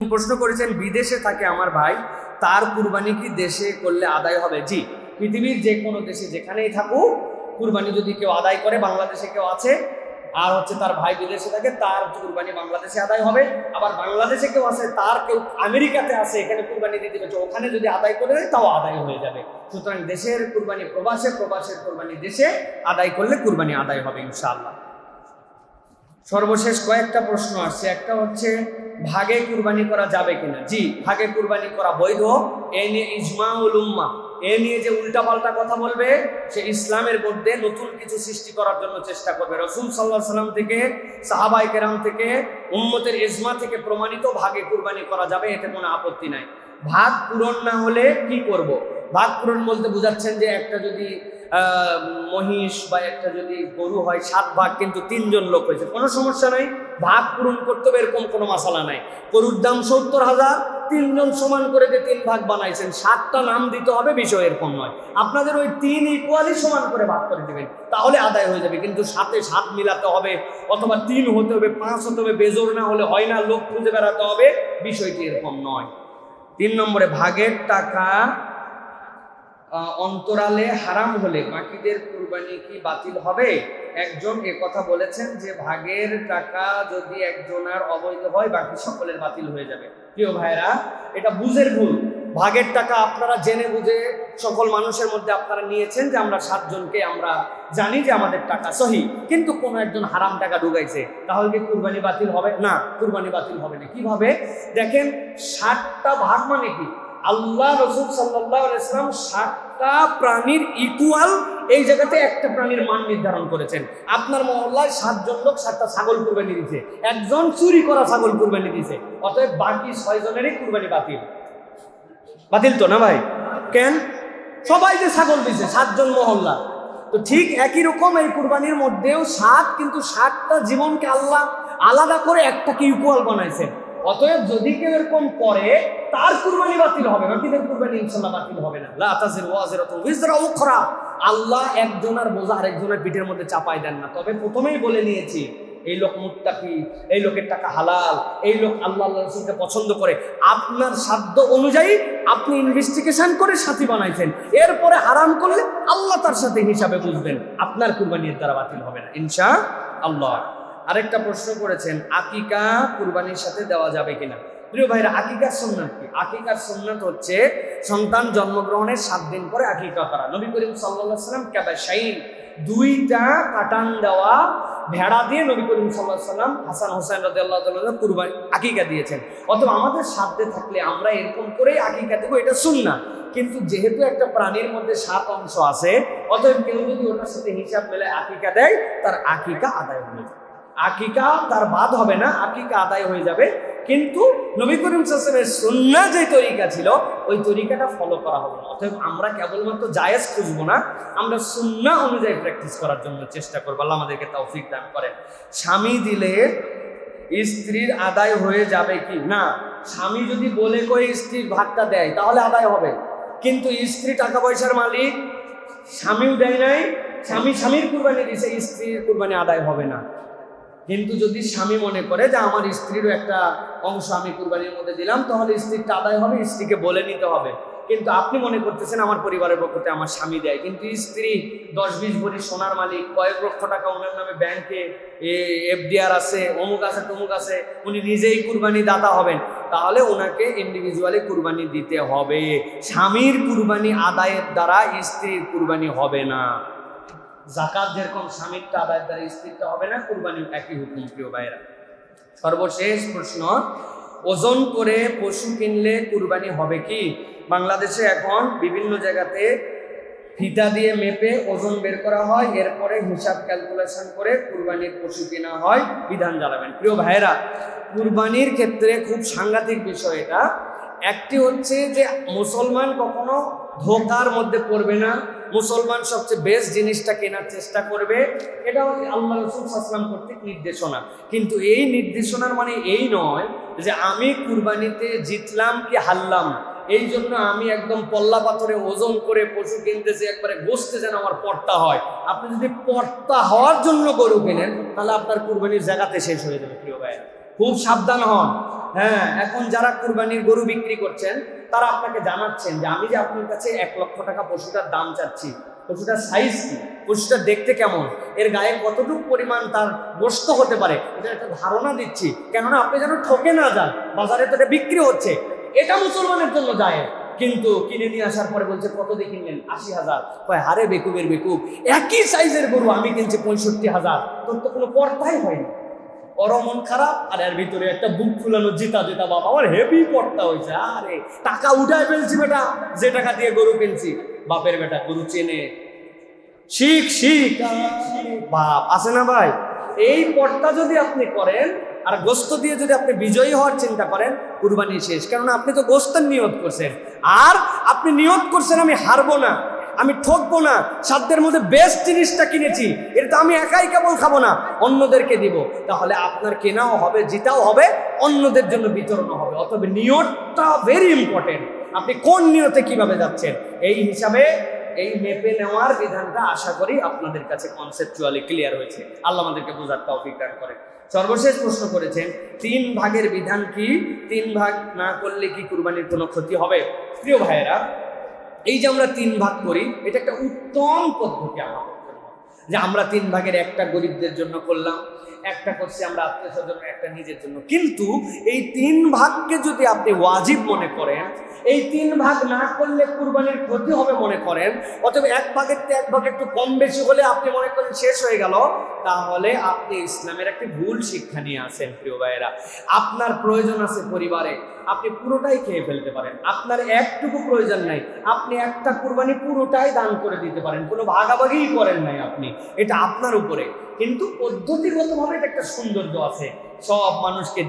প্রশ্ন করেছেন, বিদেশে থাকে আমার ভাই, তার কুরবানি কি দেশে করলে আদায় হবে? জি, পৃথিবীর যে কোনো দেশে যেখানেই থাকুক, কুরবানি যদি কেউ আদায় করে, বাংলাদেশে কেউ আছে আর তার ভাই বিদেশে থাকে, তার কুরবানি বাংলাদেশে আদায় হবে। আবার বাংলাদেশে কেউ আছে, তার কেউ আমেরিকাতে আছে, এখানে কুরবানি দিতে হচ্ছে, ওখানে যদি আদায় করে দেয় তাও আদায় হয়ে যাবে। সুতরাং দেশের কুরবানি প্রবাসে, প্রবাসের কুরবানি দেশে আদায় করলে কুরবানি আদায় হবে ইনশাআল্লাহ। সর্বশেষ কয়েকটা প্রশ্ন আসছে। একটা হচ্ছে, ভাগে কুরবানি করা যাবে কিনা? জি, ভাগে কুরবানি করা বৈধ। এ নিয়ে ইজমাউল উম্মাহ, এ নিয়ে যে উল্টাপাল্টা কথা বলবে সে ইসলামের মধ্যে নতুন কিছু সৃষ্টি করার জন্য চেষ্টা করবে। রাসূল সাল্লাল্লাহু আলাইহি সাল্লাম থেকে, সাহাবায়ে কেরাম থেকে, উম্মতের ইজমা থেকে প্রমাণিত ভাগে কুরবানি করা যাবে, এতে কোনো আপত্তি নাই। ভাগ পূরণ না হলে কি করব? ভাগ পূরণ বলতে বোঝাচ্ছেন যে একটা যদি মহিষ বা একটা যদি গরু হয় 7 ভাগ, কিন্তু 3 জন লোক হয়েছে, কোনো সমস্যা নাই, ভাগ পূরণ করতে হবে, এরকম কোনো মাসালা নাই। গরুর দাম 70,000, 3 জন সমান করে যে 3 ভাগ বানাইছেন, 7টা নাম দিতে হবে, বিষয় এরকম নয়। আপনাদের ওই 3 ইকুয়ালি সমান করে ভাগ করে দেবেন, তাহলে আদায় হয়ে যাবে। কিন্তু 7-এ 7 মিলাতে হবে, অথবা 3 হতে হবে, 5 হতে হবে, বেজোর না হলে হয় না, লোক খুঁজে বেড়াতে হবে, বিষয়টি এরকম নয়। 3 নম্বরে, ভাগের টাকা অন্তরালে হারাম হলে বাকিদের কুরবানি কি বাতিল হবে? একজন কথা বলেছেন যে ভাগের টাকা যদি একজনের অবৈধ হয়, বাকি সকলের বাতিল হয়ে যাবে। প্রিয় ভাইরা, এটা বুঝের ভুল। ভাগের টাকা আপনারা জেনে বুঝে সকল মানুষের মধ্যে আপনারা নিয়েছেন যে আমরা 7 জনকে আমরা জানি যে আমাদের টাকা সহি, কিন্তু কোনো একজন হারাম টাকা ঢুকাইছে, তাহলে কি কুরবানি বাতিল হবে? না, কুরবানি বাতিল হবে না। কিভাবে? দেখেন, 7টা ভাগ মানে কি? আল্লাহ রাসূল সাল্লাল্লাহু আলাইহি ওয়াসাল্লাম 7টা প্রাণীর ইকুয়াল এই জায়গাতে একটা প্রাণীর মান নির্ধারণ করেছেন। আপনার মহল্লায় 7 জন লোক 7টা ছাগল কুরবানি দিয়েছে, একজন চুরি করা ছাগল কুরবানি দিয়েছে, অতএব বাকি 6 জনেরই কুরবানি বাতিল। বাতিল তো না ভাই? কেন? সবাই যে ছাগল দিয়েছে 7 জন মহল্লা, তো ঠিক একই রকম এই কুরবানির মধ্যেও 7, কিন্তু 7টা জীবনকে আল্লাহ আলাদা করে একটাকে ইকুয়াল বানাইছেন। অতএব যদি কেউ এরকম করে, তার কুরবানি বাতিল হবে, বাকিদের কুরবানি ইনশাআল্লাহ বাতিল হবে না। লা তাজিরু ওয়াজিরাতুন উযরা উখরা। আল্লাহ একজনের বোঝা আরেকজনের পিঠের মধ্যে চাপাই দেন না। তবে প্রথমেই বলে নিয়েছি, এই লোক মুত্তাকি, এই লোকের টাকা হালাল, এই লোক আল্লাহ রাসূলকে পছন্দ করে, আপনার সাধ্য অনুযায়ী আপনি ইনভেস্টিগেশন করে সাথী বানাইছেন, এরপরে হারাম করলে আল্লাহ তার সাথে হিসাবে বুঝবেন, আপনার কুরবানির দ্বারা বাতিল হবে না ইনশাআল্লাহ। আরেকটা প্রশ্ন করেছেন, আকিকা কুরবানির সাথে দেওয়া যাবে কিনা? প্রিয় ভাইরা, আকিকার সুন্নাত কি? আকিকার সুন্নাত হচ্ছে সন্তান জন্মগ্রহণের 7 দিন পরে আকিকা করা। নবী করিম সাল্লাল্লাহু আলাইহি ওয়াসাল্লাম কাবাশাইন, 2টা কাটান দেওয়া ভেড়া দিয়ে নবী করিম সাল্লাল্লাহু আলাইহি ওয়াসাল্লাম হাসান হোসেন রাদিয়াল্লাহু তাআলা কুরবানি আকিকা দিয়েছেন। অথবা আমাদের সাধ্যে থাকলে আমরা এরকম করেই আকিকা দেবো, এটা সুন্নাত। কিন্তু যেহেতু একটা প্রাণীর মধ্যে 7 অংশ আছে, অতএব কেউ যদি ওটার সাথে হিসাব মেলে আকিকা দেয়, তার আকিকা আদায় হয়ে যাবে। আকিকা তার বাদ হবে না, আকিকা আদায় হয়ে যাবে। কিন্তু নবী করিম সাল্লাল্লাহু আলাইহি ওয়াসাল্লামের সুন্নাহ যে তরিকা ছিল, ওই তরিকাটা ফলো করা হবে না। অতএব আমরা কেবলমাত্র জায়েজ খুঁজবো না, আমরা সুন্নাহ অনুযায়ী প্র্যাকটিস করার জন্য চেষ্টা করবো। আল্লাহ আমাদেরকে তৌফিক দান করেন। স্বামী দিলে স্ত্রীর আদায় হয়ে যাবে কি? না, স্বামী যদি বলে কই স্ত্রীর ভাগটা দেয়, তাহলে আদায় হবে। কিন্তু স্ত্রী টাকা পয়সার মালিক, স্বামীও দেয় নাই, স্বামীর কুরবানি দিয়েছে, স্ত্রীর কুরবানি আদায় হবে না। কিন্তু যদি স্বামী মনে করে যে আমার স্ত্রীরও একটা অংশ আমি কুরবানির মধ্যে দিলাম, তাহলে স্ত্রীরটা আদায় হবে, স্ত্রীকে বলে নিতে হবে। কিন্তু আপনি মনে করতেছেন আমার পরিবারের পক্ষ থেকে আমার স্বামী দেয়, কিন্তু স্ত্রী 10-20 ভরি সোনার মালিক, কয়েক লক্ষ টাকা ওনার নামে ব্যাংকে এফডিআর আছে, অমুক আছে, তমুক আছে, উনি নিজেই কুরবানি দাতা হবেন, তাহলে ওনাকে ইন্ডিভিজুয়ালি কুরবানি দিতে হবে। স্বামীর কুরবানি আদায়ের দ্বারা স্ত্রীর কুরবানি হবে না। যাকাত যেরকম স্বামীরটা আদায়ের দ্বারা স্ত্রীরটা হবে না, কুরবানি একই হুকুম। প্রিয় ভাইরা, সর্বশেষ প্রশ্ন, ওজন করে পশু কিনলে কুরবানি হবে কি? বাংলাদেশে এখন বিভিন্ন জায়গাতে ফিতা দিয়ে মেপে ওজন বের করা হয়, এরপরে হিসাব ক্যালকুলেশন করে কুরবানির পশু কেনা হয়। বিধান জানাবেন। প্রিয় ভাইরা, কুরবানির ক্ষেত্রে খুব সাংঘাতিক বিষয় এটা। একটি হচ্ছে যে মুসলমান কখনো ধোকার মধ্যে পড়বে না, মুসলমান সবচেয়ে বেস্ট জিনিসটা কেনার চেষ্টা করবে, এটা আল্লাহ রাসূল সাল্লাল্লাহু আলাইহি ওয়াসাল্লাম কর্তৃক নির্দেশনা। কিন্তু এই নির্দেশনার মানে এই নয় যে আমি কুরবানিতে জিতলাম কি হারলাম, এই জন্য আমি একদম পল্লা পাথরে ওজন করে পশু কিনতেছি, একবারে গোশতে যেন আমার পর্তা হয়। আপনি যদি পর্তা হওয়ার জন্য গরু কেনেন, তাহলে আপনার কুরবানির জায়গাতে শেষ হয়ে যাবে। প্রিয় ভাই, খুব সাবধান হন। হ্যাঁ, এখন যারা কুরবানির গরু বিক্রি করছেন তারা আপনাকে জানাচ্ছেন যে আমি যে আপনার কাছে 1,00,000 টাকা পশুটার দাম চাচ্ছি, পশুটার সাইজ কি, পশুটা দেখতে কেমন, এর গায়ে কতটুকু পরিমাণ তার গোশত হতে পারে, এটা একটা ধারণা দিচ্ছি, কেননা আপনি যেন ঠকে না যান, বাজারে তো এটা বিক্রি হচ্ছে, এটা মুসলমানের জন্য যায়। কিন্তু কিনে নিয়ে আসার পরে বলছে কত দিয়ে কিনলেন? 80,000। কয় হারে বেকুবের বেকুব, একই সাইজের গরু আমি কিনছি 65,000, তোর তো কোনো পর্দাই হয়নি। ওর মন খারাপ, আর এর ভিতরে একটা বুক ফুলানো জিতা জিতা বাবা আমার হেভি পড়তা হয়েছে, আরে টাকা উঠায় ফেলছি বেটা, যে টাকা দিয়ে গরু কিনছি। বাপের বেটা গরু চেনে, শিখ শিখ বাপ আছে না ভাই? এই পড়তা যদি আপনি করেন আর গোস্ত দিয়ে যদি আপনি বিজয়ী হওয়ার চিন্তা করেন, কুরবানি শেষ। কেননা আপনি তো গোস্তের নিয়ত করছেন, আর আপনি নিয়ত করছেন আমি হারবো না, আমি ঠকবো না, সাধ্যের মধ্যে বেস্ট জিনিসটা কিনেছি, এটা তো আমি একাই কেবল খাবো না, অন্যদেরকে দিব। তাহলে আপনার কেনাও হবে, জিতাও হবে, অন্যদের জন্য বিতরণও হবে। অতএব নিয়তটা ভেরি ইম্পর্টেন্ট। আপনি কোন নিয়তে কিভাবে যাচ্ছেন, এই হিসাবে এই মেপে নেওয়ার বিধানটা আশা করি আপনাদের কাছে কনসেপচুয়ালি ক্লিয়ার হয়েছে। আল্লাহ আমাদেরকে বোঝার তৌফিক দান করেন। সর্বশেষ প্রশ্ন করেছেন 3 ভাগের বিধান কি? 3 ভাগ না করলে কি কুরবানির কোনো ক্ষতি হবে? প্রিয় ভাইয়েরা, এই যে আমরা 3 ভাগ করি, এটা একটা উত্তম পদ্ধতি আমাদের জন্য, যে আমরা 3 ভাগের একটা গরিবদের জন্য করলাম, একটা করছি আমরা আত্মীয় স্বজন, একটা নিজের জন্য। কিন্তু এই 3 ভাগকে যদি আপনি ওয়াজিব মনে করেন, এই 3 ভাগ না করলে কুরবানির ক্ষতি হবে মনে করেন, অথবা 1 ভাগের থেকে 1 ভাগ একটু কম বেশি হলে আপনি মনে করেন শেষ হয়ে গেল, তাহলে আপনি ইসলামের একটি ভুল শিক্ষা নিয়ে আসেন। প্রিয় ভাইয়েরা, আপনার প্রয়োজন আছে পরিবারে, আপনি পুরোটাই খেয়ে ফেলতে পারেন, আপনার একটুকু প্রয়োজন নাই, আপনি একটা কুরবানি পুরোটাই দান করে দিতে পারেন, কোনো ভাগাভাগিই করেন নাই আপনি, এটা আপনার উপরে। কিন্তু পদ্ধতিগতভাবে এটা একটা সৌন্দর্য আছে, সব মানুষকে